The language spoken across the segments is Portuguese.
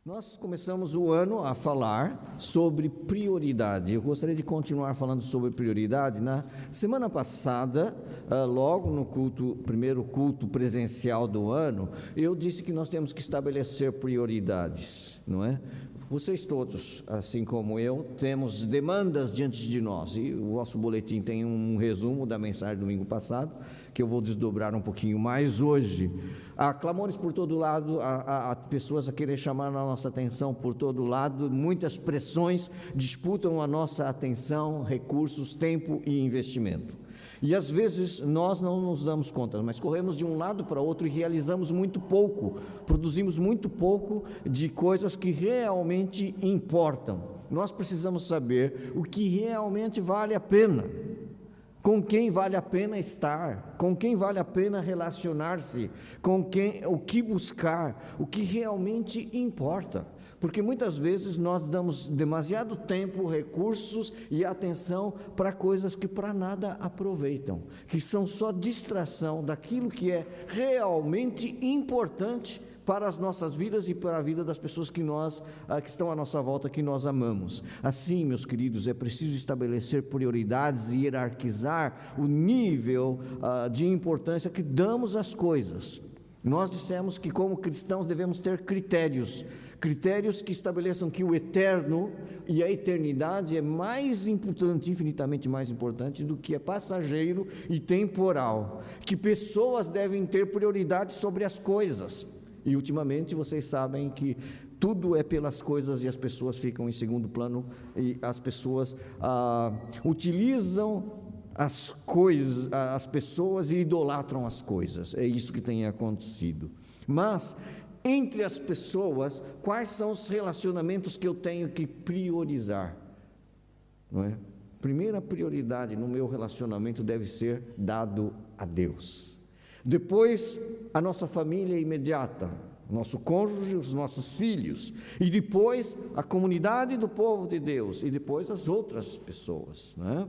Nós começamos o ano a falar sobre prioridade. Eu gostaria de continuar falando sobre prioridade. Na semana passada, logo no primeiro culto presencial do ano, eu disse que nós temos que estabelecer prioridades, não é? Vocês todos, assim como eu, temos demandas diante de nós, e o vosso boletim tem um resumo da mensagem do domingo passado, que eu vou desdobrar um pouquinho mais hoje. Há clamores por todo lado, há pessoas a querer chamar a nossa atenção por todo lado, muitas pressões disputam a nossa atenção, recursos, tempo e investimento. E às vezes nós não nos damos conta, mas corremos de um lado para outro e realizamos muito pouco, produzimos muito pouco de coisas que realmente importam. Nós precisamos saber o que realmente vale a pena, com quem vale a pena estar, com quem vale a pena relacionar-se, o que buscar, o que realmente importa. Porque muitas vezes nós damos demasiado tempo, recursos e atenção para coisas que para nada aproveitam, que são só distração daquilo que é realmente importante para as nossas vidas e para a vida das pessoas que estão à nossa volta, que nós amamos. Assim, meus queridos, é preciso estabelecer prioridades e hierarquizar o nível de importância que damos às coisas. Nós dissemos que como cristãos devemos ter critérios que estabeleçam que o eterno e a eternidade é mais importante, infinitamente mais importante do que é passageiro e temporal, que pessoas devem ter prioridade sobre as coisas, e ultimamente vocês sabem que tudo é pelas coisas e as pessoas ficam em segundo plano, e as pessoas utilizam as coisas, as pessoas e idolatram as coisas. É isso que tem acontecido. Mas entre as pessoas, quais são os relacionamentos que eu tenho que priorizar? Não é? Primeira prioridade no meu relacionamento deve ser dado a Deus. Depois, a nossa família imediata, nosso cônjuge, os nossos filhos, e depois a comunidade do povo de Deus, e depois as outras pessoas, né?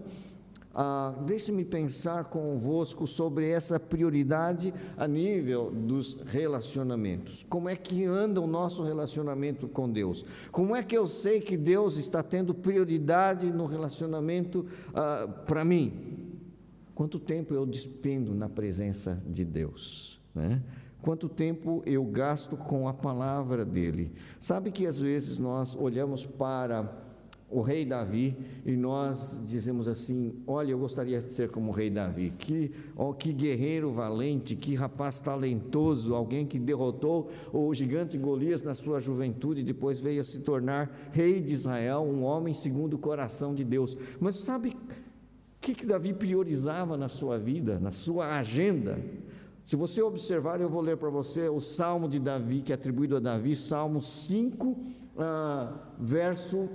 Deixe-me pensar convosco sobre essa prioridade a nível dos relacionamentos. Como é que anda o nosso relacionamento com Deus? Como é que eu sei que Deus está tendo prioridade no relacionamento para mim? Quanto tempo eu despendo na presença de Deus, né? Quanto tempo eu gasto com a palavra dele? Sabe que às vezes nós olhamos para o rei Davi e nós dizemos assim: olha, eu gostaria de ser como o rei Davi, que guerreiro valente, que rapaz talentoso, alguém que derrotou o gigante Golias na sua juventude e depois veio a se tornar rei de Israel, um homem segundo o coração de Deus. Mas sabe o que Davi priorizava na sua vida, na sua agenda? Se você observar, eu vou ler para você o Salmo de Davi, que é atribuído a Davi, Salmo 5, verso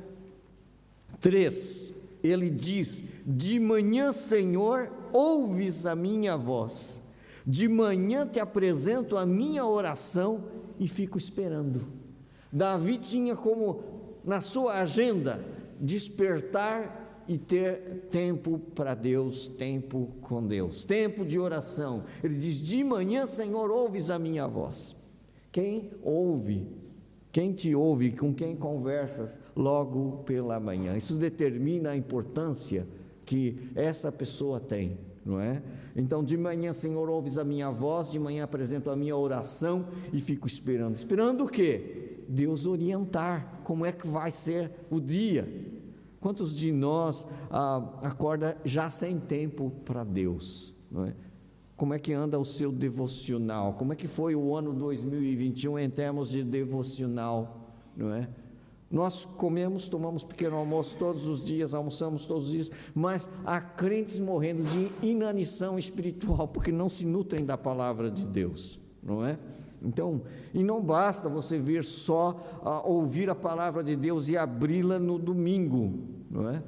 3, ele diz: de manhã, Senhor, ouves a minha voz, de manhã te apresento a minha oração e fico esperando. Davi tinha como na sua agenda despertar e ter tempo para Deus, tempo com Deus, tempo de oração. Ele diz: de manhã, Senhor, ouves a minha voz. Quem ouve, quem te ouve, com quem conversas logo pela manhã? Isso determina a importância que essa pessoa tem, não é? Então, de manhã, Senhor, ouves a minha voz, de manhã apresento a minha oração e fico esperando. Esperando o quê? Deus orientar como é que vai ser o dia. Quantos de nós acorda já sem tempo para Deus, não é? Como é que anda o seu devocional? Como é que foi o ano 2021 em termos de devocional, não é? Nós comemos, tomamos pequeno almoço todos os dias, almoçamos todos os dias, mas há crentes morrendo de inanição espiritual, porque não se nutrem da palavra de Deus, não é? Então, e não basta você vir só ouvir a palavra de Deus e abri-la no domingo, não é?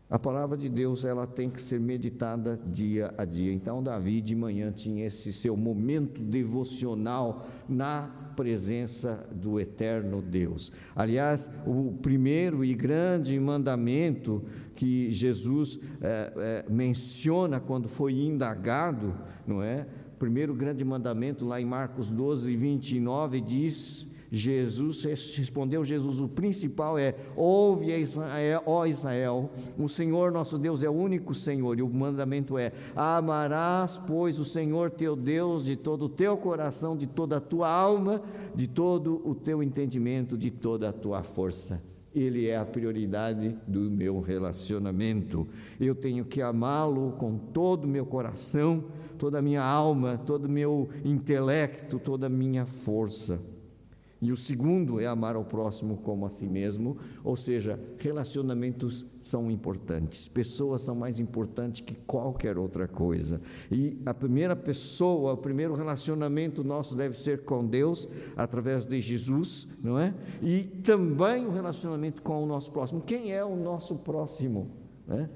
A palavra de Deus, ela tem que ser meditada dia a dia. Então, Davi de manhã tinha esse seu momento devocional na presença do eterno Deus. Aliás, o primeiro e grande mandamento que Jesus menciona quando foi indagado, não é? O primeiro grande mandamento, lá em Marcos 12, 29, diz respondeu Jesus, o principal é: ouve, ó Israel, o Senhor nosso Deus é o único Senhor, e o mandamento é: amarás, pois, o Senhor teu Deus de todo o teu coração, de toda a tua alma, de todo o teu entendimento, de toda a tua força. Ele é a prioridade do meu relacionamento. Eu tenho que amá-lo com todo o meu coração, toda a minha alma, todo o meu intelecto, toda a minha força. E o segundo é amar ao próximo como a si mesmo, ou seja, relacionamentos são importantes, pessoas são mais importantes que qualquer outra coisa. E a primeira pessoa, o primeiro relacionamento nosso deve ser com Deus, através de Jesus, não é? E também o relacionamento com o nosso próximo. Quem é o nosso próximo, né?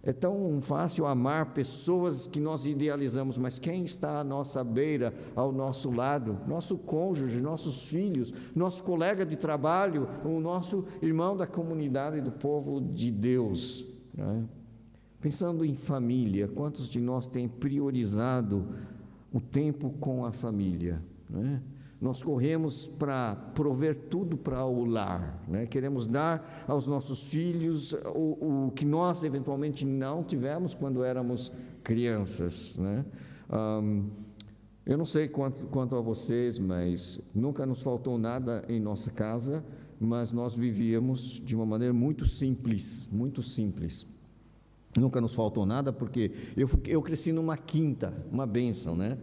É tão fácil amar pessoas que nós idealizamos, mas quem está à nossa beira, ao nosso lado? Nosso cônjuge, nossos filhos, nosso colega de trabalho, o nosso irmão da comunidade do povo de Deus, né? Pensando em família, quantos de nós têm priorizado o tempo com a família, né? Nós corremos para prover tudo para o lar, né? Queremos dar aos nossos filhos o que nós eventualmente não tivemos quando éramos crianças, né? Eu não sei quanto a vocês, mas nunca nos faltou nada em nossa casa, mas nós vivíamos de uma maneira muito simples, muito simples. Nunca nos faltou nada porque eu cresci numa quinta, uma bênção, né?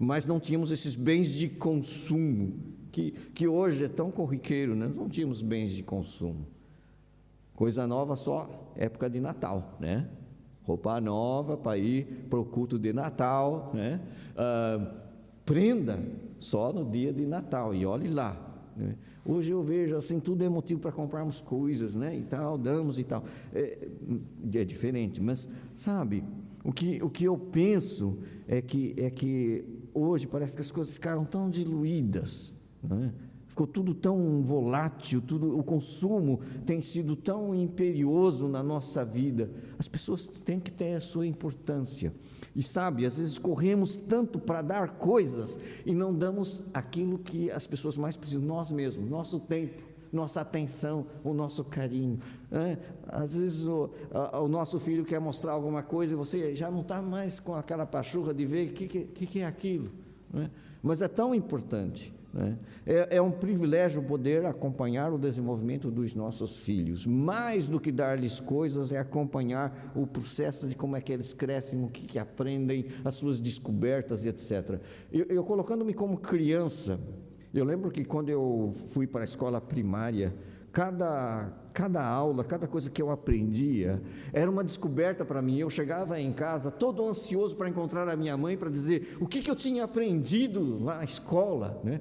Mas não tínhamos esses bens de consumo, que hoje é tão corriqueiro, né? Não tínhamos bens de consumo. Coisa nova só época de Natal, né? Roupa nova para ir para o culto de Natal, né? Prenda só no dia de Natal, e olhe lá, né? Hoje eu vejo assim, tudo é motivo para comprarmos coisas, né? E tal, damos e tal. É diferente, mas sabe, o que eu penso é que hoje parece que as coisas ficaram tão diluídas, né? Ficou tudo tão volátil, o consumo tem sido tão imperioso na nossa vida. As pessoas têm que ter a sua importância. E sabe, às vezes corremos tanto para dar coisas e não damos aquilo que as pessoas mais precisam, nós mesmos, nosso tempo, nossa atenção, o nosso carinho, né? Às vezes o nosso filho quer mostrar alguma coisa e você já não está mais com aquela pachorra de ver o que é aquilo, né? Mas é tão importante, né? É um privilégio poder acompanhar o desenvolvimento dos nossos filhos. Mais do que dar-lhes coisas, é acompanhar o processo de como é que eles crescem, o que aprendem, as suas descobertas, etc. Eu colocando-me como criança, eu lembro que quando eu fui para a escola primária, cada aula, cada coisa que eu aprendia, era uma descoberta para mim. Eu chegava em casa todo ansioso para encontrar a minha mãe, para dizer o que eu tinha aprendido lá na escola, né?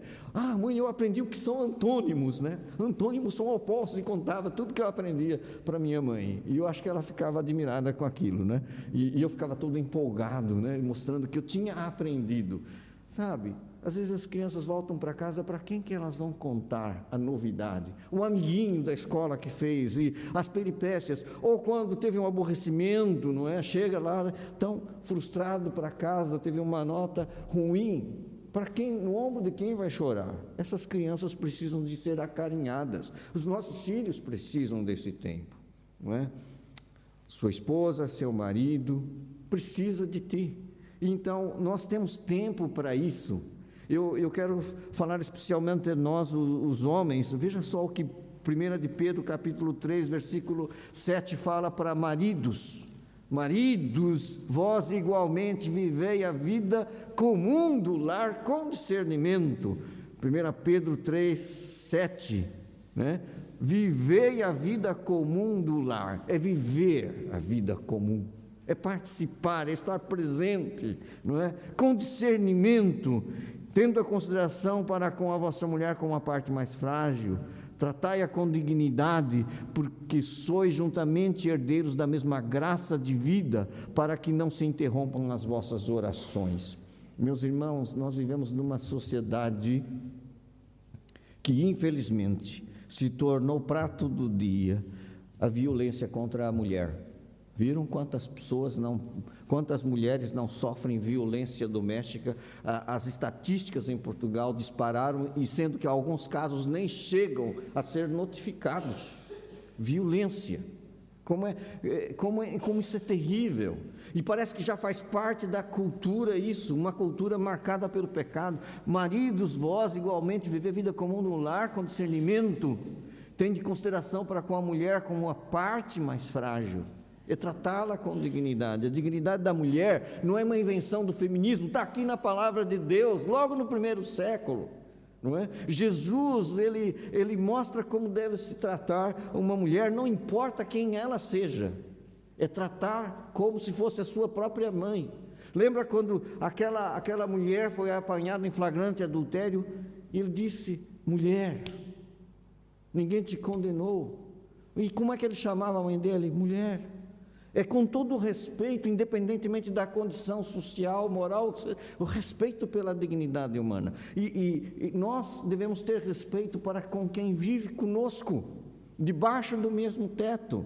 Mãe, eu aprendi o que são antônimos, né? Antônimos são opostos, e contava tudo que eu aprendia para minha mãe, e eu acho que ela ficava admirada com aquilo, né? E eu ficava todo empolgado, né? Mostrando que eu tinha aprendido, sabe? Às vezes as crianças voltam para casa, para quem que elas vão contar a novidade? O amiguinho da escola que fez, e as peripécias, ou quando teve um aborrecimento, não é? Chega lá tão frustrado para casa, teve uma nota ruim. Para quem, no ombro de quem vai chorar? Essas crianças precisam de ser acarinhadas. Os nossos filhos precisam desse tempo, não é? Sua esposa, seu marido precisa de ti. Então nós temos tempo para isso. Eu quero falar especialmente de nós, os homens. Veja só o que 1 de Pedro, capítulo 3, versículo 7, fala para maridos. Maridos, vós igualmente vivei a vida comum do lar com discernimento. 1 Pedro 3, 7, né? Vivei a vida comum do lar. É viver a vida comum. É participar, é estar presente, não é? Com discernimento, tendo a consideração para com a vossa mulher como a parte mais frágil, tratai-a com dignidade, porque sois juntamente herdeiros da mesma graça de vida, para que não se interrompam as vossas orações. Meus irmãos, nós vivemos numa sociedade que infelizmente se tornou prato do dia a violência contra a mulher. Viram quantas mulheres não sofrem violência doméstica? As estatísticas em Portugal dispararam, e sendo que alguns casos nem chegam a ser notificados. Violência. Como isso é terrível. E parece que já faz parte da cultura isso, uma cultura marcada pelo pecado. Maridos, vós, igualmente, viver vida comum no lar com discernimento, tende consideração para com a mulher como a parte mais frágil, é tratá-la com dignidade. A dignidade da mulher não é uma invenção do feminismo, está aqui na palavra de Deus, logo no primeiro século, não é? Jesus, ele mostra como deve se tratar uma mulher, não importa quem ela seja, é tratar como se fosse a sua própria mãe. Lembra quando aquela mulher foi apanhada em flagrante adultério? Ele disse: mulher, ninguém te condenou. E como é que ele chamava a mãe dele? Mulher. É com todo o respeito, independentemente da condição social, moral, o respeito pela dignidade humana. E nós devemos ter respeito para com quem vive conosco, debaixo do mesmo teto.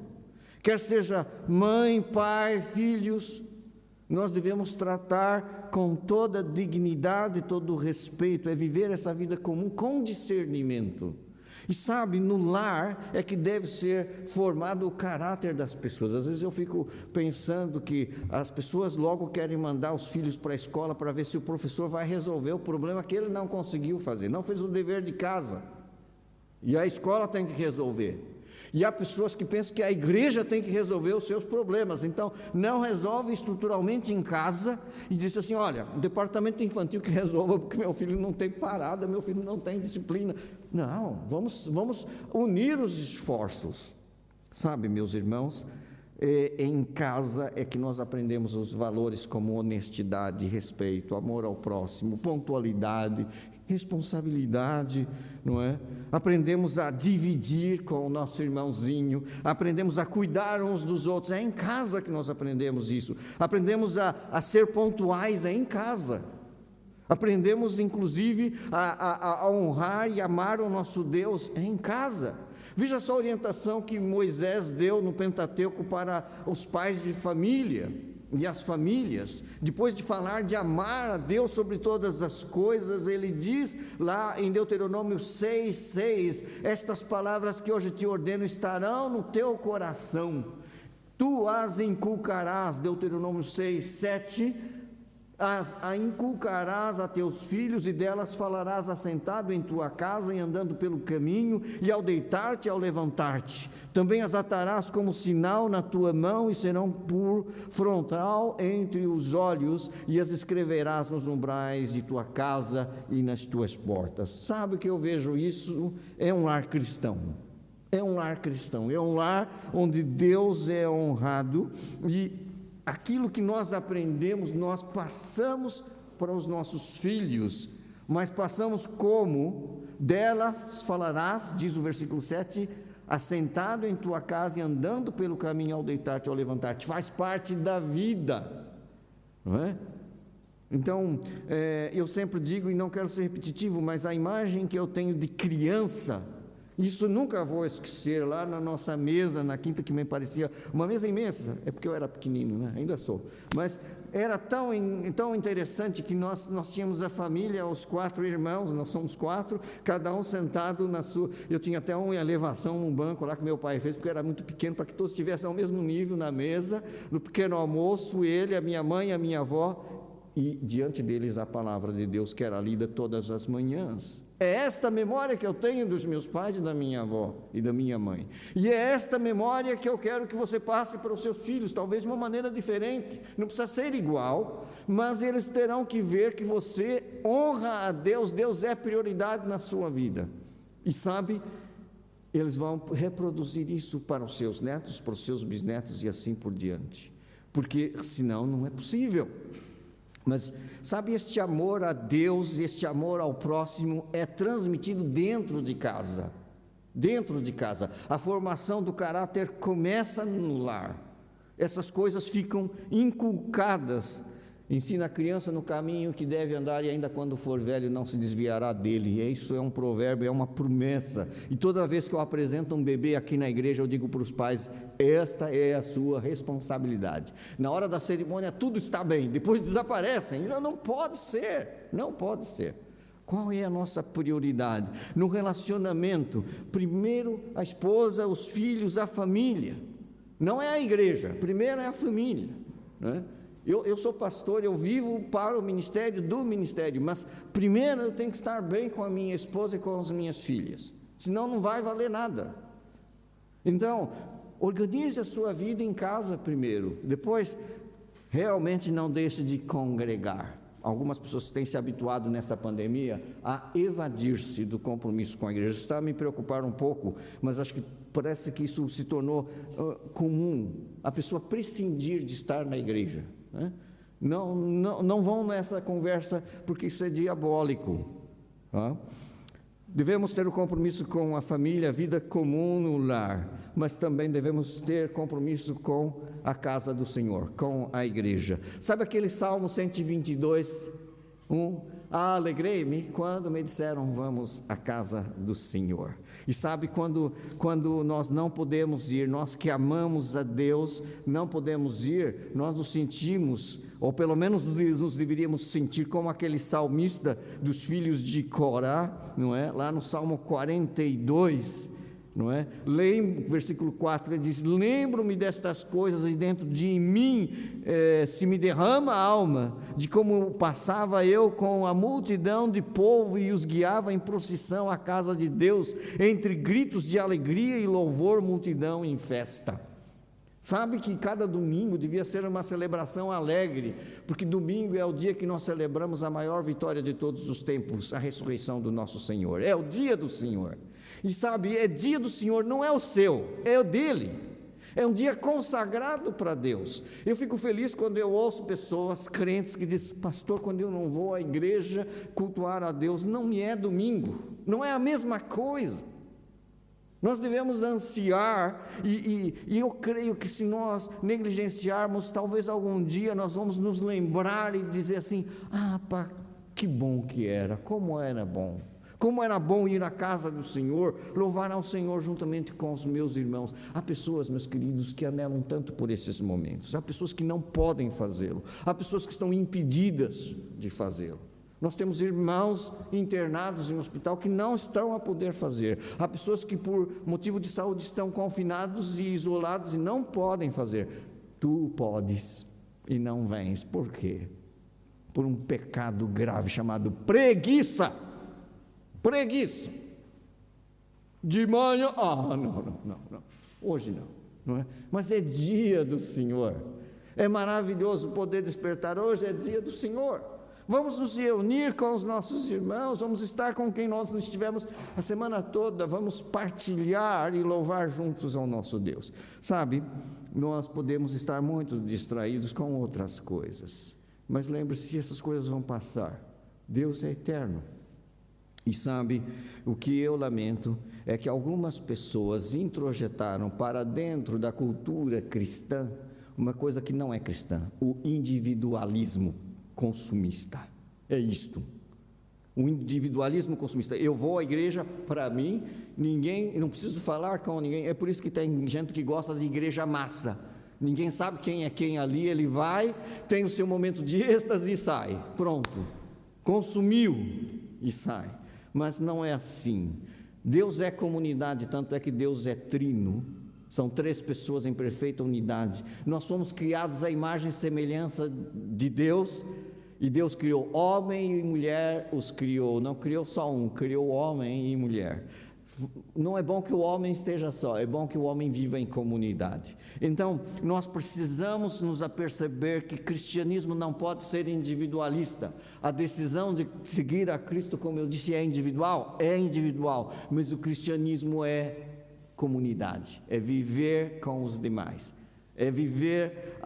Quer seja mãe, pai, filhos, nós devemos tratar com toda a dignidade, todo o respeito, é viver essa vida comum com discernimento. E sabe, no lar é que deve ser formado o caráter das pessoas. Às vezes eu fico pensando que as pessoas logo querem mandar os filhos para a escola para ver se o professor vai resolver o problema que ele não conseguiu fazer, não fez o dever de casa. E a escola tem que resolver. E há pessoas que pensam que a igreja tem que resolver os seus problemas, então não resolve estruturalmente em casa e diz assim: olha, o departamento infantil que resolva, porque meu filho não tem parada, meu filho não tem disciplina. Não, vamos unir os esforços. Sabe, meus irmãos, em casa é que nós aprendemos os valores como honestidade, respeito, amor ao próximo, pontualidade, responsabilidade, não é? Aprendemos a dividir com o nosso irmãozinho, aprendemos a cuidar uns dos outros, é em casa que nós aprendemos isso, aprendemos a ser pontuais, é em casa, aprendemos inclusive a honrar e amar o nosso Deus, é em casa. Veja só a orientação que Moisés deu no Pentateuco para os pais de família e as famílias. Depois de falar de amar a Deus sobre todas as coisas, ele diz lá em Deuteronômio 6:6, estas palavras que hoje te ordeno estarão no teu coração, tu as inculcarás, Deuteronômio 6:7, a inculcarás a teus filhos, e delas falarás assentado em tua casa e andando pelo caminho, e ao deitar-te e ao levantar-te. Também as atarás como sinal na tua mão, e serão por frontal entre os olhos, e as escreverás nos umbrais de tua casa e nas tuas portas. Sabe o que eu vejo isso? É um lar cristão. É um lar cristão, é um lar onde Deus é honrado, e aquilo que nós aprendemos, nós passamos para os nossos filhos, mas passamos como? Delas falarás, diz o versículo 7, assentado em tua casa e andando pelo caminho ao deitar-te ou ao levantar-te, faz parte da vida, não é? Então, eu sempre digo, e não quero ser repetitivo, mas a imagem que eu tenho de criança, isso nunca vou esquecer, lá na nossa mesa, na quinta, que me parecia uma mesa imensa, é porque eu era pequenino, né? Ainda sou, mas era tão interessante que nós tínhamos a família, os 4 irmãos, nós somos 4, cada um sentado na sua, eu tinha até uma elevação, um banco lá que meu pai fez, porque eu era muito pequeno, para que todos estivessem ao mesmo nível na mesa, no pequeno almoço, ele, a minha mãe, a minha avó, e diante deles a palavra de Deus que era lida todas as manhãs. É esta memória que eu tenho dos meus pais e da minha avó e da minha mãe, e é esta memória que eu quero que você passe para os seus filhos, talvez de uma maneira diferente, não precisa ser igual, mas eles terão que ver que você honra a Deus, Deus é prioridade na sua vida, e sabe, eles vão reproduzir isso para os seus netos, para os seus bisnetos e assim por diante, porque senão não é possível. Mas, sabe, este amor a Deus, este amor ao próximo é transmitido dentro de casa. Dentro de casa. A formação do caráter começa no lar. Essas coisas ficam inculcadas Ensina a criança no caminho que deve andar, e ainda quando for velho não se desviará dele. E isso é um provérbio, é uma promessa. E toda vez que eu apresento um bebê aqui na igreja, eu digo para os pais: esta é a sua responsabilidade. Na hora da cerimônia tudo está bem, depois desaparecem. Não pode ser, não pode ser. Qual é a nossa prioridade? No relacionamento, primeiro a esposa, os filhos, a família. Não é a igreja, primeiro é a família, né? Eu sou pastor, eu vivo para o ministério do ministério, mas primeiro eu tenho que estar bem com a minha esposa e com as minhas filhas, senão não vai valer nada. Então, organize a sua vida em casa primeiro, depois realmente não deixe de congregar. Algumas pessoas têm se habituado nessa pandemia a evadir-se do compromisso com a igreja. Isso está a me preocupar um pouco, mas acho que parece que isso se tornou comum, a pessoa prescindir de estar na igreja, né? Não vão nessa conversa, porque isso é diabólico, tá? Devemos ter o compromisso com a família, a vida comum no lar, mas também devemos ter compromisso com a casa do Senhor, com a igreja. Sabe aquele Salmo 122, 1? Alegrei-me quando me disseram: vamos à casa do Senhor. E sabe quando nós não podemos ir, nós que amamos a Deus, não podemos ir, nós nos sentimos, ou pelo menos nos deveríamos sentir como aquele salmista dos filhos de Corá, não é? Lá no Salmo 42, não é? Versículo 4, ele diz: lembro-me destas coisas e dentro de mim se me derrama a alma, de como passava eu com a multidão de povo e os guiava em procissão à casa de Deus, entre gritos de alegria e louvor, multidão em festa. Sabe que cada domingo devia ser uma celebração alegre, porque domingo é o dia que nós celebramos a maior vitória de todos os tempos, a ressurreição do nosso Senhor. É o dia do Senhor. E sabe, é dia do Senhor, não é o seu, é o dele. É um dia consagrado para Deus. Eu fico feliz quando eu ouço pessoas, crentes, que dizem: pastor, quando eu não vou à igreja cultuar a Deus, não me é domingo. Não é a mesma coisa. Nós devemos ansiar, e eu creio que se nós negligenciarmos, talvez algum dia nós vamos nos lembrar e dizer assim: pá, que bom que era, como era bom. Como era bom ir à casa do Senhor, louvar ao Senhor juntamente com os meus irmãos. Há pessoas, meus queridos, que anelam tanto por esses momentos. Há pessoas que não podem fazê-lo. Há pessoas que estão impedidas de fazê-lo. Nós temos irmãos internados em um hospital que não estão a poder fazer. Há pessoas que por motivo de saúde estão confinados e isolados e não podem fazer. Tu podes e não vens. Por quê? Por um pecado grave chamado preguiça. Preguiça. De manhã, não. Hoje não é? Mas é dia do Senhor. É maravilhoso poder despertar. Hoje é dia do Senhor. Vamos nos reunir com os nossos irmãos, vamos estar com quem nós não estivemos a semana toda, vamos partilhar e louvar juntos ao nosso Deus. Sabe, nós podemos estar muito distraídos com outras coisas, mas lembre-se, essas coisas vão passar. Deus é eterno. E sabe, o que eu lamento é que algumas pessoas introjetaram para dentro da cultura cristã uma coisa que não é cristã: o individualismo consumista. É isto, o individualismo consumista. Eu vou à igreja para mim, ninguém, não preciso falar com ninguém. É por isso que tem gente que gosta de igreja massa. Ninguém sabe quem é quem ali, ele vai, tem o seu momento de êxtase e sai, pronto, consumiu e sai. Mas não é assim. Deus é comunidade, tanto é que Deus é trino. São três pessoas em perfeita unidade. Nós fomos criados à imagem e semelhança de Deus, e Deus criou homem e mulher, os criou. Não criou só um, criou homem e mulher. Não é bom que o homem esteja só, é bom que o homem viva em comunidade. Então, nós precisamos nos aperceber que cristianismo não pode ser individualista. A decisão de seguir a Cristo, como eu disse, é individual, mas o cristianismo é comunidade, é viver com os demais, é viver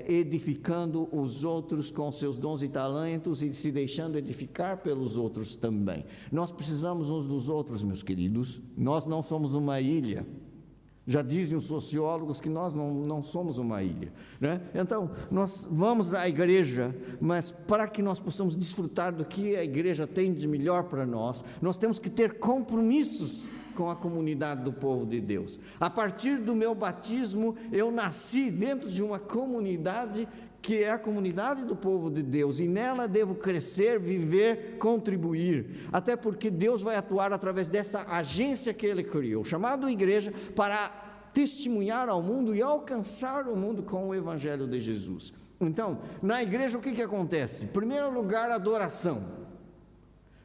edificando os outros com seus dons e talentos e se deixando edificar pelos outros também. Nós precisamos uns dos outros, meus queridos. Nós não somos uma ilha. Já dizem os sociólogos que nós não somos uma ilha, né? Então, nós vamos à igreja, mas para que nós possamos desfrutar do que a igreja tem de melhor para nós temos que ter compromissos com a comunidade do povo de Deus. A partir do meu batismo, eu nasci dentro de uma comunidade que é a comunidade do povo de Deus, e nela devo crescer, viver, contribuir, até porque Deus vai atuar através dessa agência que Ele criou, chamada igreja, para testemunhar ao mundo e alcançar o mundo com o Evangelho de Jesus. Então, na igreja o que acontece? Em primeiro lugar, adoração.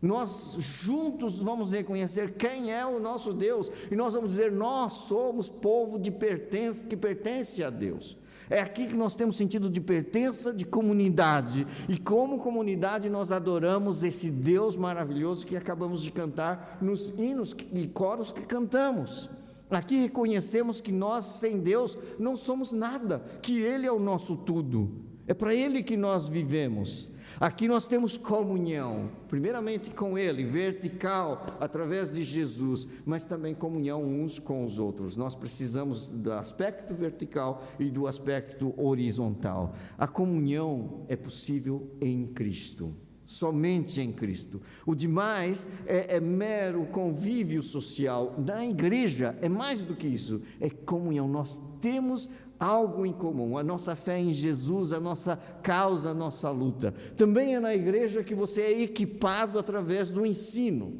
Nós juntos vamos reconhecer quem é o nosso Deus, e nós vamos dizer, nós somos povo que pertence a Deus. É aqui que nós temos sentido de pertença, de comunidade, e como comunidade nós adoramos esse Deus maravilhoso que acabamos de cantar nos hinos e coros que cantamos. Aqui reconhecemos que nós sem Deus não somos nada, que Ele é o nosso tudo, é para Ele que nós vivemos. Aqui nós temos comunhão, primeiramente com Ele, vertical, através de Jesus, mas também comunhão uns com os outros. Nós precisamos do aspecto vertical e do aspecto horizontal. A comunhão é possível em Cristo, somente em Cristo. O demais é mero convívio social. Na igreja é mais do que isso, é comunhão. Nós temos algo em comum, a nossa fé em Jesus, a nossa causa, a nossa luta. Também é na igreja que você é equipado através do ensino.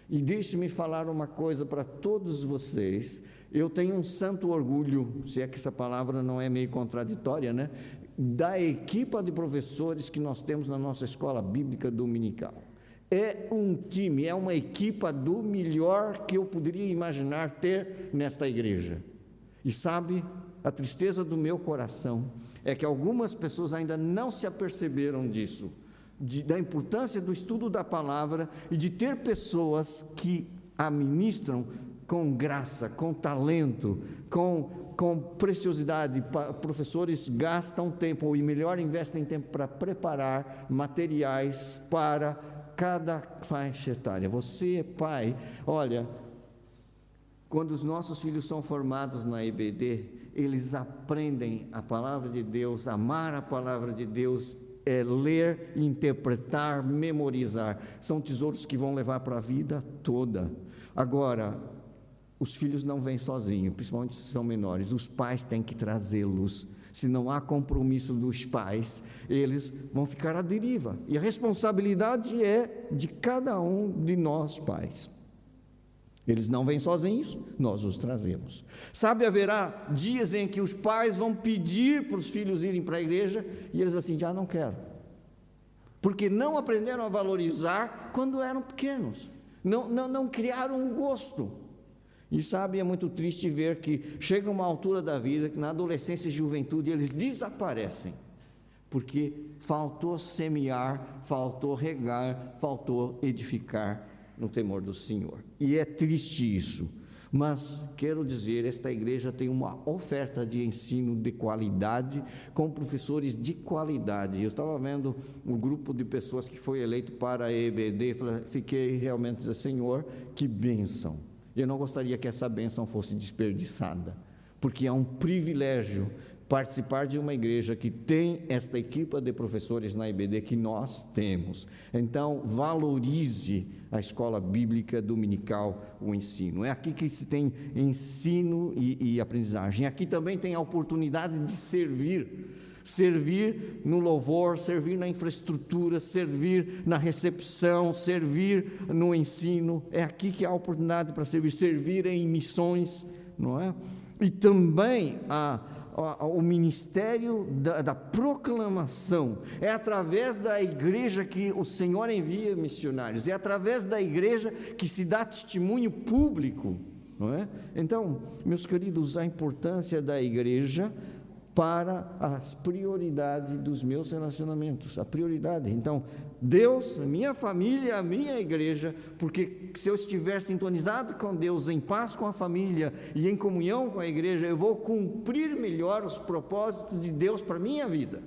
E deixe-me falar uma coisa para todos vocês, eu tenho um santo orgulho, se é que essa palavra não é meio contraditória, né? Da equipa de professores que nós temos na nossa escola bíblica dominical. É um time, é uma equipa do melhor que eu poderia imaginar ter nesta igreja. E sabe, a tristeza do meu coração é que algumas pessoas ainda não se aperceberam disso, da importância do estudo da palavra e de ter pessoas que a ministram com graça, com talento, com preciosidade. Professores gastam tempo, ou melhor, investem tempo para preparar materiais para cada faixa etária. Você, pai, olha, quando os nossos filhos são formados na EBD, eles aprendem a palavra de Deus, amar a palavra de Deus, ler, interpretar, memorizar. São tesouros que vão levar para a vida toda. Agora, os filhos não vêm sozinhos, principalmente se são menores. Os pais têm que trazê-los. Se não há compromisso dos pais, eles vão ficar à deriva. E a responsabilidade é de cada um de nós, pais. Eles não vêm sozinhos, nós os trazemos. Sabe, haverá dias em que os pais vão pedir para os filhos irem para a igreja e eles assim, já não quero. Porque não aprenderam a valorizar quando eram pequenos. Não criaram um gosto. E sabe, é muito triste ver que chega uma altura da vida, que na adolescência e juventude eles desaparecem. Porque faltou semear, faltou regar, faltou edificar no temor do Senhor. E é triste isso, mas quero dizer, esta igreja tem uma oferta de ensino de qualidade, com professores de qualidade. Eu estava vendo um grupo de pessoas que foi eleito para a EBD, fiquei realmente dizendo, Senhor, que bênção. Eu não gostaria que essa bênção fosse desperdiçada, porque é um privilégio participar de uma igreja que tem esta equipa de professores na IBD que nós temos. Então, valorize a escola bíblica dominical, o ensino. É aqui que se tem ensino e aprendizagem. Aqui também tem a oportunidade de servir no louvor, servir na infraestrutura, servir na recepção, servir no ensino. É aqui que há oportunidade para servir em missões, não é? E também o ministério da proclamação, é através da igreja que o Senhor envia missionários, é através da igreja que se dá testemunho público, não é? Então, meus queridos, a importância da igreja para as prioridades dos meus relacionamentos, a prioridade. Então, Deus, a minha família, a minha igreja, porque se eu estiver sintonizado com Deus, em paz com a família e em comunhão com a igreja, eu vou cumprir melhor os propósitos de Deus para a minha vida.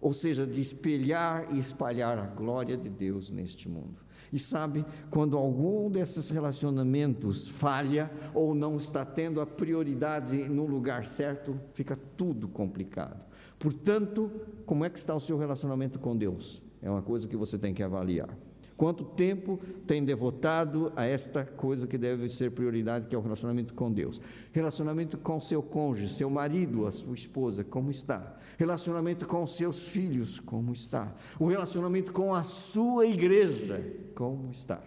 ou seja, de espelhar e espalhar a glória de Deus neste mundo. E sabe, quando algum desses relacionamentos falha ou não está tendo a prioridade no lugar certo, fica tudo complicado. Portanto, como é que está o seu relacionamento com Deus? É uma coisa que você tem que avaliar. Quanto tempo tem devotado a esta coisa que deve ser prioridade, que é o relacionamento com Deus? Relacionamento com seu cônjuge, seu marido, a sua esposa, como está? Relacionamento com seus filhos, como está? O relacionamento com a sua igreja, como está?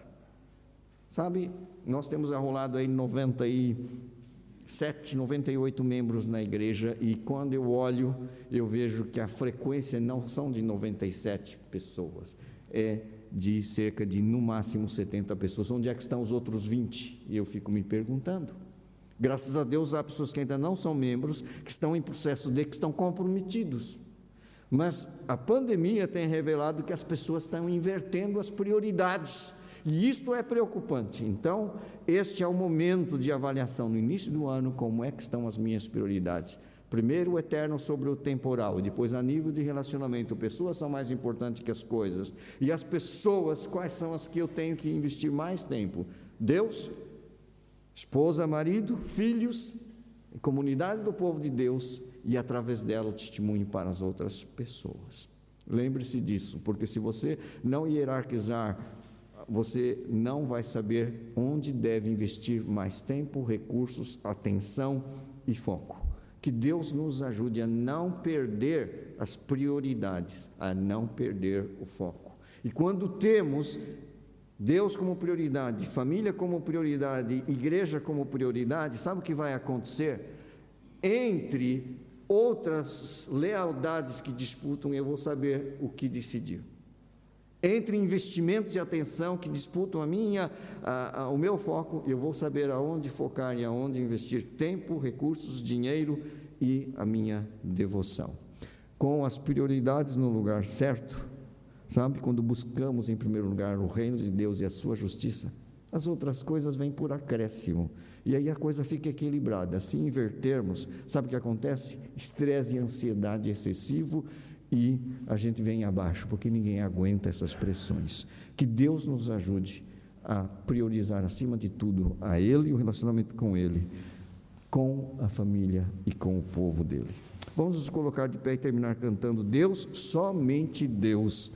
Sabe, nós temos arrolado aí 97, 98 membros na igreja, e quando eu olho, eu vejo que a frequência não são de 97 pessoas, é de cerca de, no máximo, 70 pessoas. Onde é que estão os outros 20? E eu fico me perguntando. Graças a Deus, há pessoas que ainda não são membros, que estão em processo que estão comprometidos. Mas a pandemia tem revelado que as pessoas estão invertendo as prioridades, e isto é preocupante. Então, este é o momento de avaliação no início do ano, como é que estão as minhas prioridades. Primeiro o eterno sobre o temporal, e depois a nível de relacionamento. Pessoas são mais importantes que as coisas. E as pessoas, quais são as que eu tenho que investir mais tempo? Deus, esposa, marido, filhos, comunidade do povo de Deus, e através dela o testemunho para as outras pessoas. Lembre-se disso, porque se você não hierarquizar, você não vai saber onde deve investir mais tempo, recursos, atenção e foco. Que Deus nos ajude a não perder as prioridades, a não perder o foco. E quando temos Deus como prioridade, família como prioridade, igreja como prioridade, sabe o que vai acontecer? Entre outras lealdades que disputam, eu vou saber o que decidir. Entre investimentos e atenção que disputam o meu foco, eu vou saber aonde focar e aonde investir tempo, recursos, dinheiro e a minha devoção. Com as prioridades no lugar certo, sabe, quando buscamos em primeiro lugar o reino de Deus e a sua justiça, as outras coisas vêm por acréscimo, e aí a coisa fica equilibrada. Se invertermos, sabe o que acontece? Estresse e ansiedade excessivo, e a gente vem abaixo, porque ninguém aguenta essas pressões. Que Deus nos ajude a priorizar acima de tudo a Ele e o relacionamento com Ele, com a família e com o povo dele. Vamos nos colocar de pé e terminar cantando: Deus, somente Deus